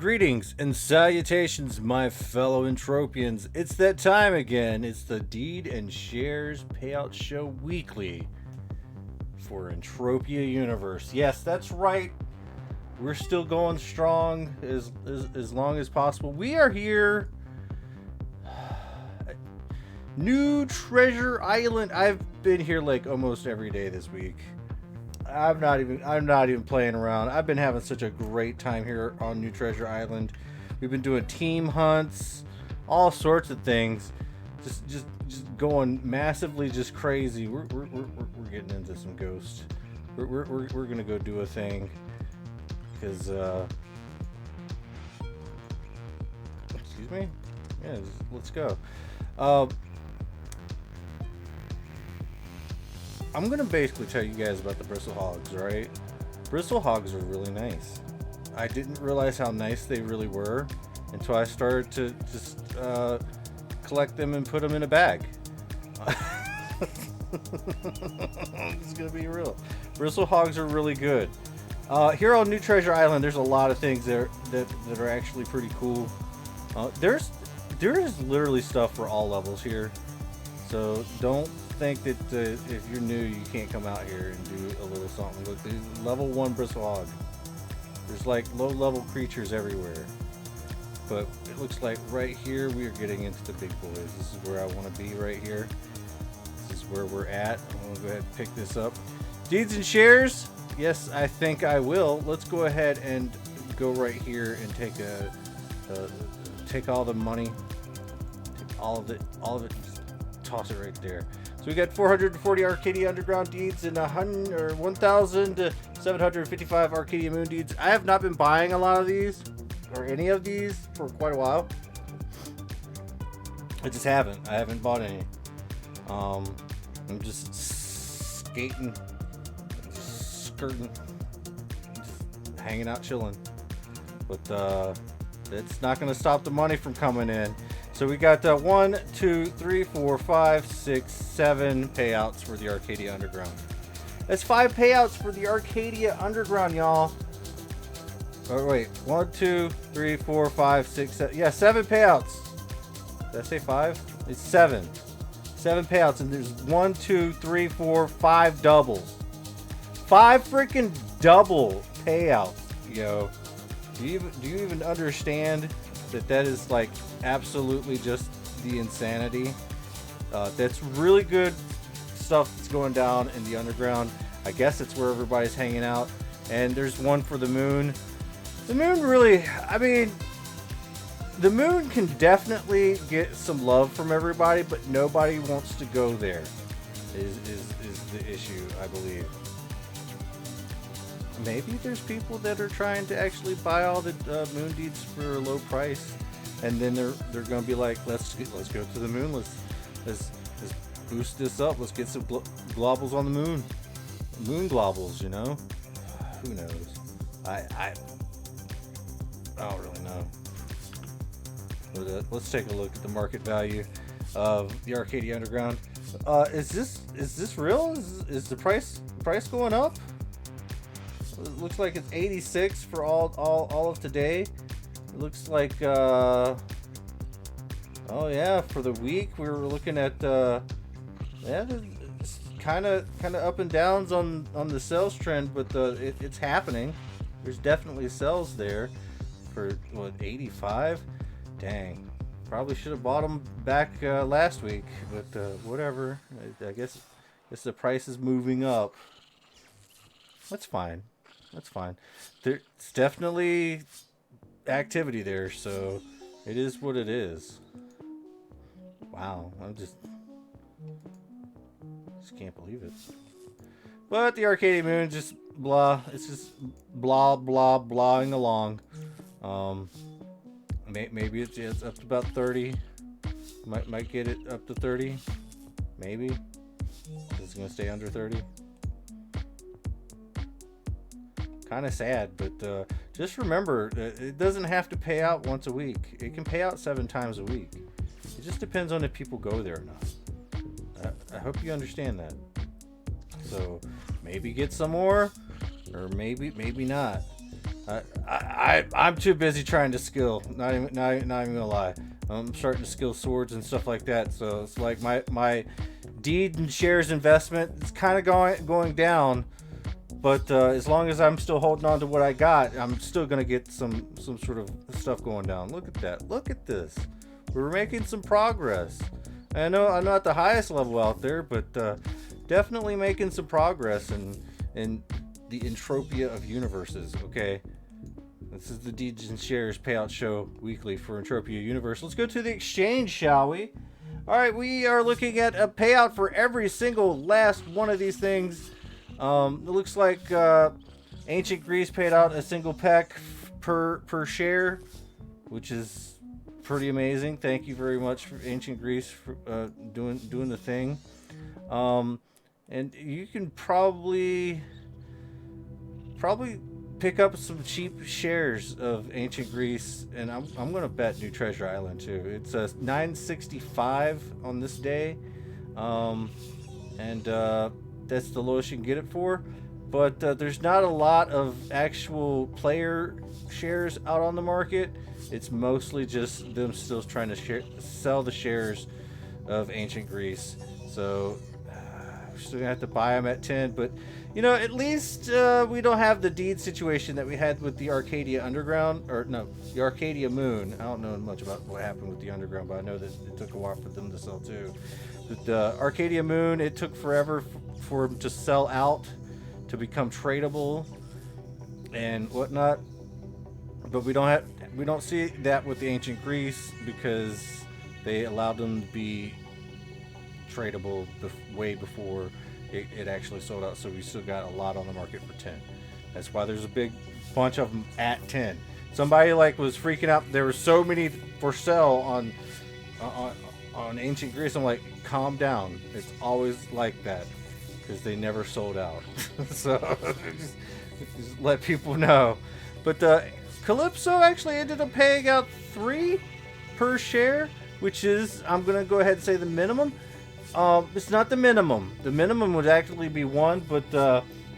Greetings and salutations, my fellow Entropians. It's that time again. It's the Deed and Shares Payout Show Weekly for Entropia Universe. Yes, that's right. We're still going strong as long as possible. We are here. New Treasure Island. I've been here like almost every day this week. I'm not even playing around. I've been having such a great time here on New Treasure Island. We've been doing team hunts, all sorts of things. Just going massively just crazy. We're getting into some ghosts. We're gonna go do a thing because excuse me. Yeah, let's go. I'm gonna basically tell you guys about the bristle hogs, right? Bristle hogs are really nice. I didn't realize how nice they really were until I started to just collect them and put them in a bag. It's gonna be real. Bristle hogs are really good. Here on New Treasure Island, there's a lot of things that are actually pretty cool. There is literally stuff for all levels here, so don't think that if you're new you can't come out here and do a little something. Look, level 1 bristle hog. There's like low level creatures everywhere, but it looks like right here we are getting into the big boys. This is where I want to be right here. This is where we're at. I'm gonna go ahead and pick this up. Deeds and shares. Yes, I think I will. Let's go ahead and go right here and take all the money, take all of it, just toss it right there. So we got 440 Arcadia Underground deeds and 1,755 Arcadia Moon deeds. I have not been buying a lot of these, or any of these, for quite a while. I just haven't. I haven't bought any. I'm just skating, just skirting, just hanging out, chilling. But it's not going to stop the money from coming in. So we got 1, 2, 3, 4, 5, 6, 7 payouts for the Arcadia Underground. That's 5 payouts for the Arcadia Underground, y'all. Oh wait, 1, 2, 3, 4, 5, 6, 7. Yeah, 7 payouts. Did I say 5? It's 7. 7 payouts, and there's 1, 2, 3, 4, 5 doubles. 5 freaking double payouts, yo. Do you even understand that is like absolutely just the insanity? That's really good stuff that's going down in the underground. I guess it's where everybody's hanging out. And there's one for the moon. The moon really, I mean, the moon can definitely get some love from everybody, but nobody wants to go there is the issue, I believe. Maybe there's people that are trying to actually buy all the moon deeds for a low price, and then they're gonna be like, let's go to the moon. Let's boost this up. Let's get some globals on the moon. Moon globals, you know. Who knows? I don't really know. But, let's take a look at the market value of the Arcadia Underground. Is this real? Is the price going up? It looks like it's 86 for all of today. It looks like oh yeah, for the week we were looking at yeah, it's kind of up and downs on the sales trend, but it's happening. There's definitely sales there for what, 85. Dang, probably should have bought them back last week, but whatever. I guess the price is moving up. That's fine. That's fine. There's definitely activity there, so it is what it is. Wow, I just can't believe it. But the Arcadia Moon just blah. It's just blahing along. Maybe it's up to about 30. Might get it up to 30. Maybe it's gonna stay under 30. Kind of sad, but just remember, it doesn't have to pay out once a week. It can pay out 7 times a week. It just depends on if people go there or not. I hope you understand that. So maybe get some more, or maybe not. I'm too busy trying to skill. Not even gonna lie. I'm starting to skill swords and stuff like that. So it's like my deed and shares investment is kind of going down. But as long as I'm still holding on to what I got, I'm still gonna get some sort of stuff going down. Look at that. Look at this. We're making some progress. I know I'm not the highest level out there, but definitely making some progress in the Entropia of universes. Okay. This is the Deeds and Shares Payout Show weekly for Entropia Universe. Let's go to the exchange, shall we? All right, we are looking at a payout for every single last one of these things. It looks like Ancient Greece paid out a single peck per share, which is pretty amazing. Thank you very much for Ancient Greece for doing the thing. And you can probably pick up some cheap shares of Ancient Greece, and I'm gonna bet New Treasure Island too. It's a 965 on this day, and that's the lowest you can get it for. But there's not a lot of actual player shares out on the market. It's mostly just them still trying to sell the shares of Ancient Greece. So we're still gonna have to buy them at 10, but you know, at least we don't have the deed situation that we had with the Arcadia Underground, or no, the Arcadia Moon. I don't know much about what happened with the Underground, but I know that it took a while for them to sell too. But the Arcadia Moon, it took forever for them to sell out, to become tradable and whatnot. But we don't see that with the Ancient Greece because they allowed them to be tradable way before it actually sold out. So we still got a lot on the market for 10. That's why there's a big bunch of them at 10. Somebody was freaking out. There were so many for sale on Ancient Greece. I'm like, calm down. It's always like that because they never sold out. So just let people know. But Calypso actually ended up paying out 3 per share, which is, I'm gonna go ahead and say, the minimum. It's not the minimum. The minimum would actually be 1, but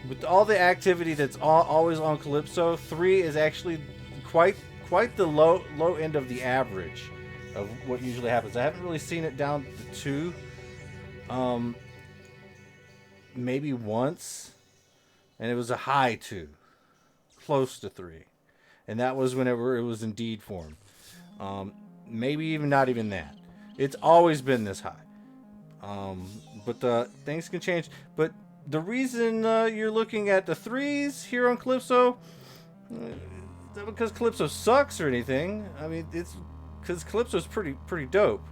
with all the activity that's always on Calypso, 3 is actually quite the low end of the average of what usually happens. I haven't really seen it down to 2. Maybe once, and it was a high 2, close to 3, and that was whenever it was in deed form. Maybe even not even that. It's always been this high. But things can change. But the reason you're looking at the 3s here on Calypso, it's not because Calypso sucks or anything. I mean, it's because Calypso's pretty dope.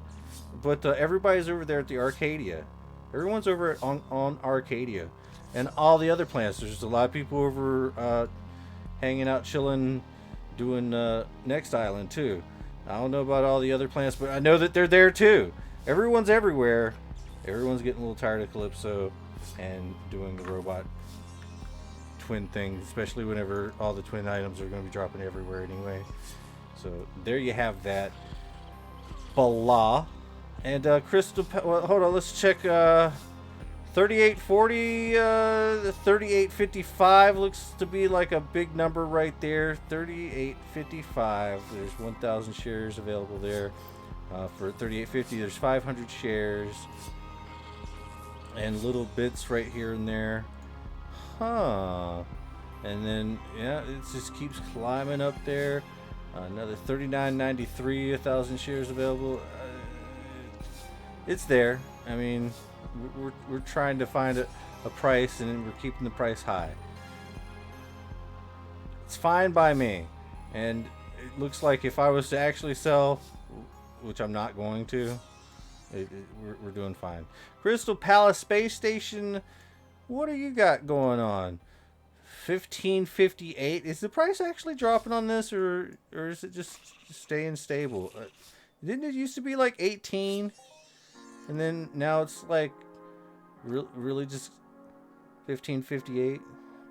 But everybody's over there at the Arcadia. Everyone's over on Arcadia, and all the other planets. There's a lot of people over hanging out, chilling, doing Next Island too. I don't know about all the other planets, but I know that they're there too. Everyone's everywhere. Everyone's getting a little tired of Calypso and doing the robot twin thing, especially whenever all the twin items are going to be dropping everywhere anyway. So there you have that. Blah. And Crystal, well, hold on, let's check 3840, 3855 looks to be like a big number right there. 3855, there's 1,000 shares available there. For 3850, there's 500 shares. And little bits right here and there. And then, yeah, it just keeps climbing up there. Another 3993, 1,000 shares available. It's there. I mean, we're trying to find a price, and we're keeping the price high. It's fine by me. And it looks like if I was to actually sell, which I'm not going to, we're doing fine. Crystal Palace Space Station, what do you got going on? 1558. Is the price actually dropping on this, or is it just staying stable? Didn't it used to be like 18, and then now it's like really just 1558?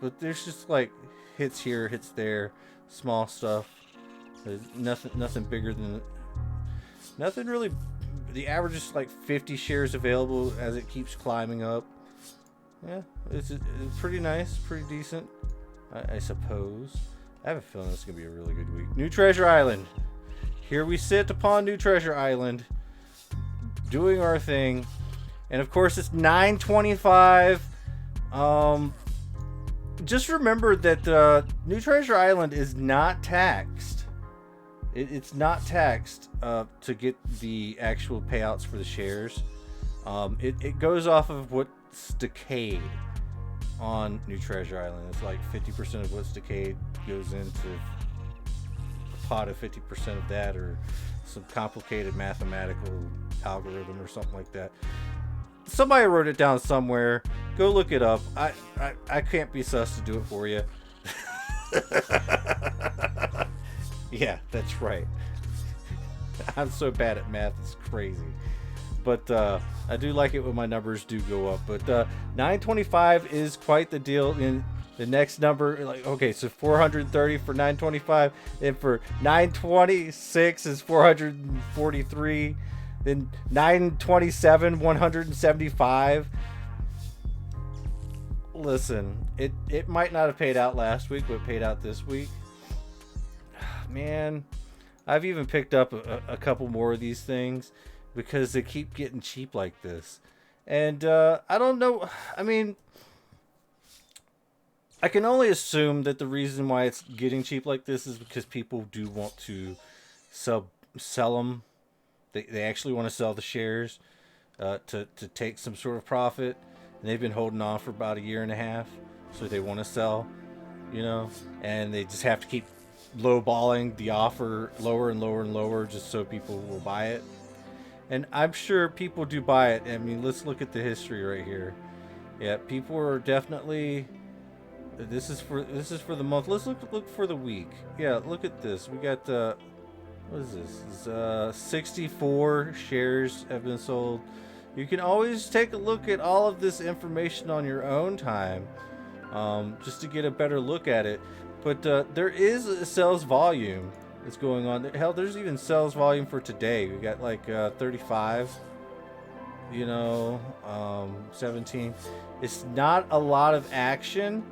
But there's just like hits here, hits there, small stuff. There's nothing bigger than nothing really. The average is like 50 shares available as it keeps climbing up. Yeah, it's pretty nice, pretty decent, I suppose. I have a feeling this is going to be a really good week. New Treasure Island. Here we sit upon New Treasure Island, doing our thing. And of course, it's 9:25. Just remember that New Treasure Island is not taxed. It's not taxed to get the actual payouts for the shares. It goes off of what's decayed on New Treasure Island. It's like 50% of what's decayed goes into a pot of 50% of that, or some complicated mathematical algorithm or something like that. Somebody wrote it down somewhere. Go look it up. I can't be sus to do it for you. Yeah, that's right. I'm so bad at math, it's crazy. But I do like it when my numbers do go up. But 925 is quite the deal. In the next number, like, okay, so 430 for 925, and for 926 is 443. Then 927, 175. Listen, it might not have paid out last week, but it paid out this week. Man, I've even picked up a couple more of these things because they keep getting cheap like this. And I don't know. I mean, I can only assume that the reason why it's getting cheap like this is because people do want to sell them. They actually want to sell the shares to take some sort of profit. And they've been holding on for about a year and a half. So they want to sell, and they just have to keep lowballing the offer lower and lower and lower just so people will buy it. And I'm sure people do buy it. I mean, let's look at the history right here. Yeah, people are definitely. This is for the month. Let's look for the week. Yeah, look at this. We got what is this? 64 shares have been sold. You can always take a look at all of this information on your own time, just to get a better look at it. But there is a sales volume that's going on. Hell, there's even sales volume for today. We got like 35, 17. It's not a lot of action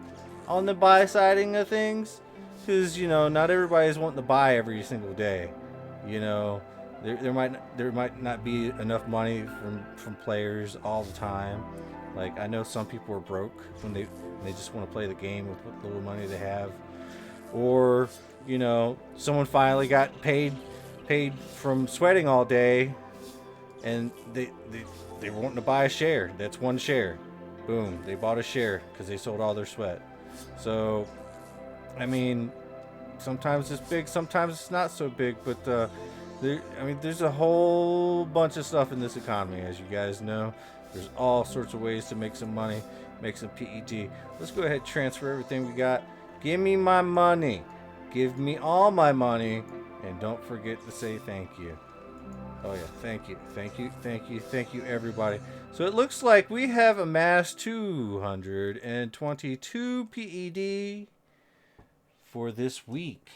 on the buy siding of things, because not everybody's wanting to buy every single day. There might not be enough money from players all the time. Like, I know some people are broke when they just want to play the game with what little money they have. Or, someone finally got paid from sweating all day, and they were wanting to buy a share. That's one share. Boom, they bought a share because they sold all their sweat. So, I mean, sometimes it's big, sometimes it's not so big, but there's a whole bunch of stuff in this economy, as you guys know. There's all sorts of ways to make some money, make some PED. Let's go ahead and transfer everything we got. Give me my money. Give me all my money. And don't forget to say thank you. Oh, yeah. Thank you. Thank you. Thank you. Thank you, everybody. So it looks like we have amassed 222 PED for this week,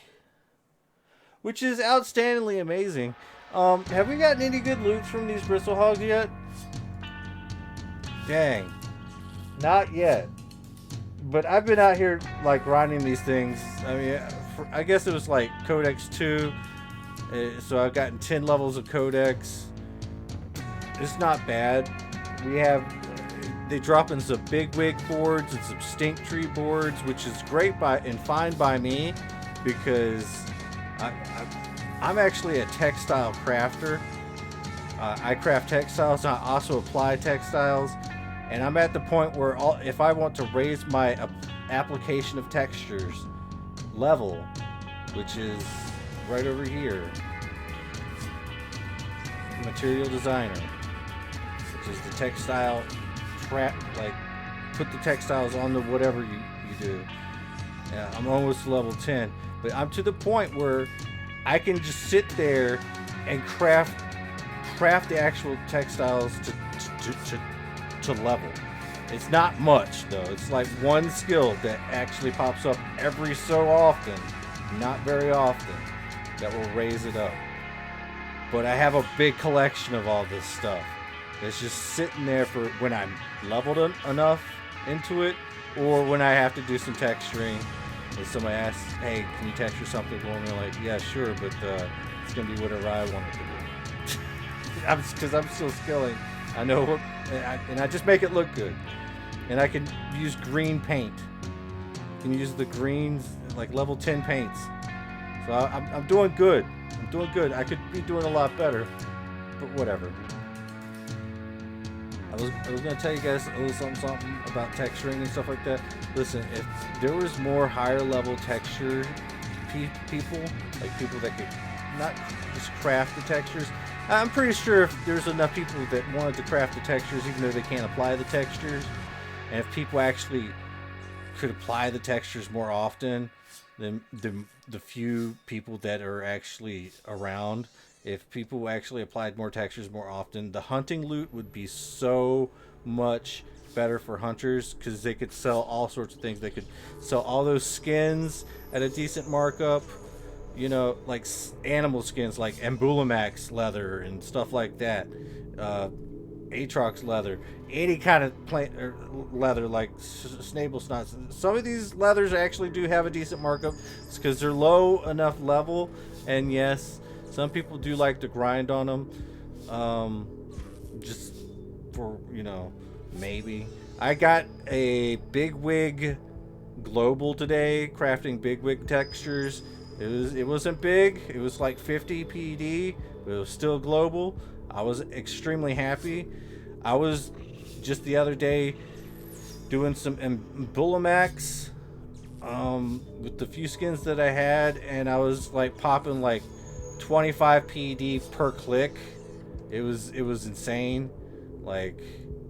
which is outstandingly amazing. Have we gotten any good loot from these bristle hogs yet? Dang. Not yet. But I've been out here, like, grinding these things. I mean, I guess it was, like, Codex 2. So I've gotten 10 levels of Codex. It's not bad. They drop in some big wig boards and some stink tree boards, which is great and fine by me, because I'm actually a textile crafter. I craft textiles, and I also apply textiles. And I'm at the point where if I want to raise my application of textures level, which is right over here, material designer, which is the textile put the textiles on the whatever you do. Yeah, I'm almost level 10, but I'm to the point where I can just sit there and craft the actual textiles to level. It's not much though. It's like one skill that actually pops up every so often, not very often, that will raise it up. But I have a big collection of all this stuff that's just sitting there for when I'm leveled enough into it, or when I have to do some texturing if somebody asks, hey, can you texture something for me? Like, yeah, sure, but it's gonna be whatever I want it to be. Because I'm still skilling. I know what, and I just make it look good. And I can use green paint. Can use the greens, like level 10 paints. So I'm doing good. I'm doing good. I could be doing a lot better, but whatever. I was gonna tell you guys a little something about texturing and stuff like that. Listen, if there was more higher level texture people, like people that could not just craft the textures, I'm pretty sure if there's enough people that wanted to craft the textures, even though they can't apply the textures, and if people actually could apply the textures more often than the few people that are actually around, if people actually applied more textures more often, the hunting loot would be so much better for hunters because they could sell all sorts of things. They could sell all those skins at a decent markup, you know, like animal skins like Embulamax leather and stuff like that, Aatrox leather, any kind of plant or leather like snable snots. Some of these leathers actually do have a decent markup because they're low enough level, and yes, some people do like to grind on them, just for, you know, maybe. I got a big wig global today, crafting big wig textures. It wasn't big. It was like 50 PD, but it was still global. I was extremely happy. I was just the other day doing some Embulamax with the few skins that I had, and I was like popping like 25 PD per click. It was insane. Like,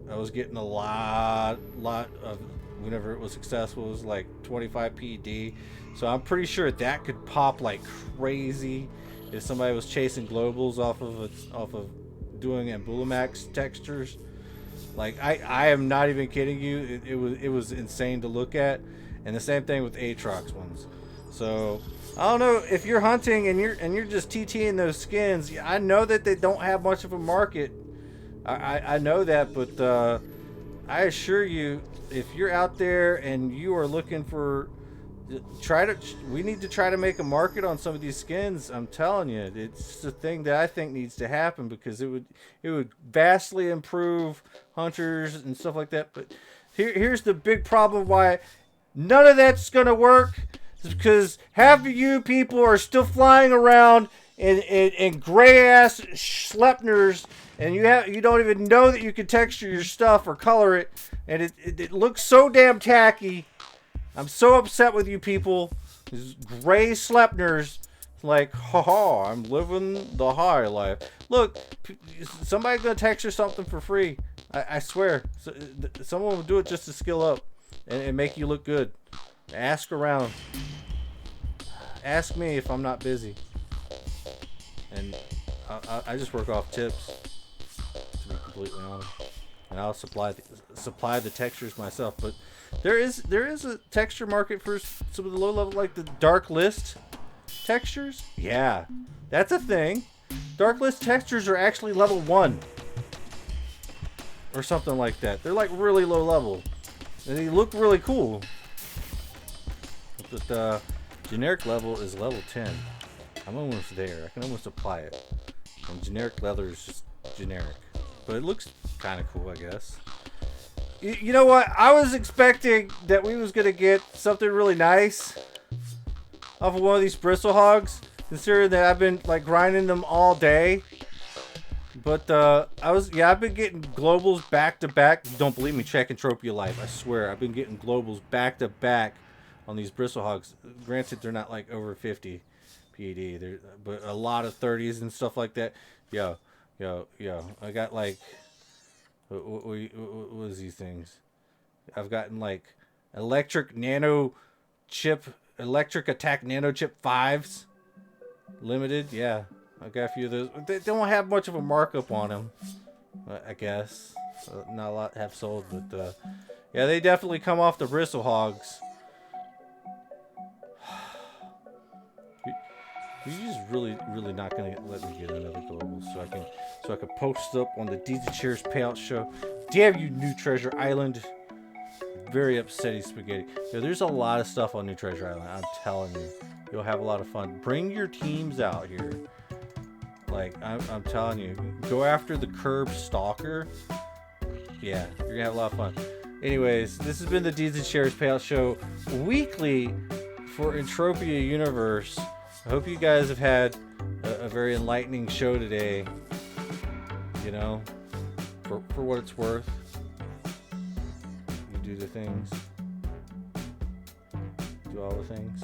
I was getting a lot of, whenever it was successful, it was like 25 PD. So I'm pretty sure that could pop like crazy if somebody was chasing globals off of doing Embulamax textures. Like, I am not even kidding you. It was insane to look at, and the same thing with Aatrox ones. So I don't know if you're hunting and you're just TTing those skins. I know that they don't have much of a market. I know that, but I assure you, if you're out there and you are looking for, we need to try to make a market on some of these skins. I'm telling you, it's the thing that I think needs to happen because it would vastly improve hunters and stuff like that. But here's the big problem why none of that's gonna work. Is because half of you people are still flying around in gray ass Schleppners, and you don't even know that you can texture your stuff or color it, and it looks so damn tacky. I'm so upset with you people. These gray Schleppners, like, haha, I'm living the high life. Look, somebody's gonna texture something for free. I swear. Someone will do it just to skill up and make you look good. Ask around. Ask me if I'm not busy. And I just work off tips, to be completely honest. And I'll supply the textures myself. But there is a texture market for some of the low level, like the dark list textures. Yeah, that's a thing. Dark list textures are actually level 1 or something like that. They're like really low level, and they look really cool. But the generic level is level 10. I'm almost there. I can almost apply it. And generic leather is just generic, but it looks kind of cool, I guess. You know what? I was expecting that we was gonna get something really nice off of one of these bristle hogs, considering that I've been like grinding them all day. But I've been getting globals back to back. If you don't believe me, check Entropia Life. I swear, I've been getting globals back to back on these bristle hogs. Granted, they're not like over 50 PD, but a lot of 30s and stuff like that. Yo, I got like, what was these things? I've gotten like electric attack nano chip 5s limited. Yeah, I got a few of those. They don't have much of a markup on them, I guess. Not a lot have sold, but yeah, they definitely come off the bristle hogs. You're just really not gonna let me get another global, so I can post up on the DJ Cheers Payout show. Damn you, New Treasure Island! very upsetty spaghetti. There's a lot of stuff on New Treasure Island. I'm telling you, you'll have a lot of fun. Bring your teams out here. Like I'm telling you, go after the curb stalker. Yeah, you're gonna have a lot of fun. Anyways, this has been the Deeds and Shares Payout Show weekly for Entropia Universe. I hope you guys have had a very enlightening show today. You know, for what it's worth. You do the things. Do all the things.